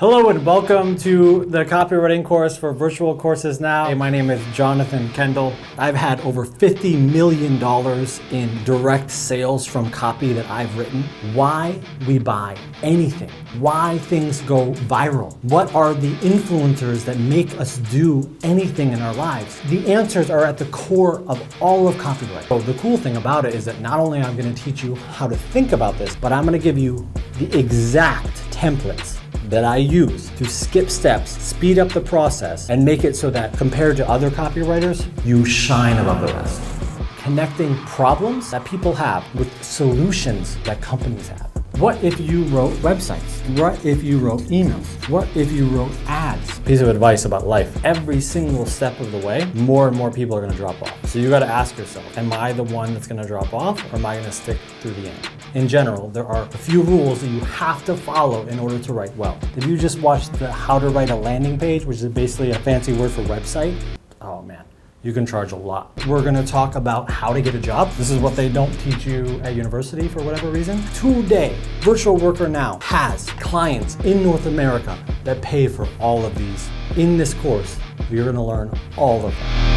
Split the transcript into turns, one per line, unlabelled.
Hello and welcome to the copywriting course for virtual courses now. Hey, my name is Jonathon Kendall. I've had over $50 million in direct sales from copy that I've written. Why we buy anything, why things go viral, what are the influencers that make us do anything in our lives? The answers are at the core of all of copyright. So the cool thing about it is that not only am I going to teach you how to think about this, but I'm going to give you the exact templates that I use to skip steps, speed up the process, and make it so that compared to other copywriters, you shine above the rest. Connecting problems that people have with solutions that companies have. What if you wrote websites? What if you wrote emails? What if you wrote ads? Piece of advice about life. Every single step of the way, more and more people are gonna drop off. So you gotta ask yourself, am I the one that's gonna drop off, or am I gonna stick through the end? In general, there are a few rules that you have to follow in order to write well. If you just watched the how to write a landing page, which is basically a fancy word for website, oh man, you can charge a lot. We're gonna talk about how to get a job. This is what they don't teach you at university for whatever reason. Today, Virtual Worker Now has clients in North America that pay for all of these. In this course, you're gonna learn all of them.